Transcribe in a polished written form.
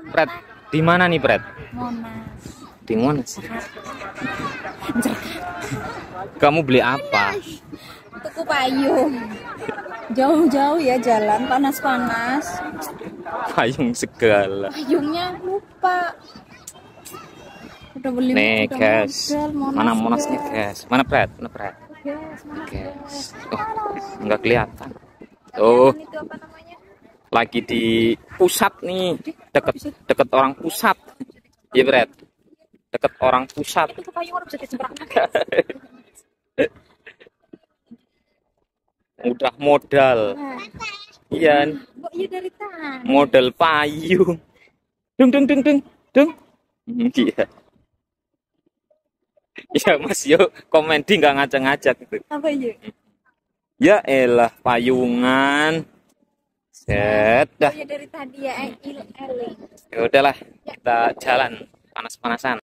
Pret, di mana nih, Pret? Monas. Di Monas. Kamu beli apa? Tuku payung. Jauh-jauh ya jalan, panas-panas. Payung segala. Payungnya lupa. Udah beli Nih, udah guys. modal, Mana Monas nih, guys? Mana, Pret? Mana, Pret? Guys, mana Guys. Oh, nggak kelihatan. Tuh, itu apa namanya? lagi di pusat nih. Deket orang pusat. Iya, Pret. Deket orang pusat. Itu payung orang bisa diseberang. Udah modal. Iya, Kok iya dari tangan? modal payung. Dung dung dung dung dung. Iya. Ya Mas yo komedi nggak ngajak-ngajak gitu. Apa iya? Ya elah payungan. Set dah. Oh iya dari tadi ya, eling. Ya udahlah kita jalan panas-panasan.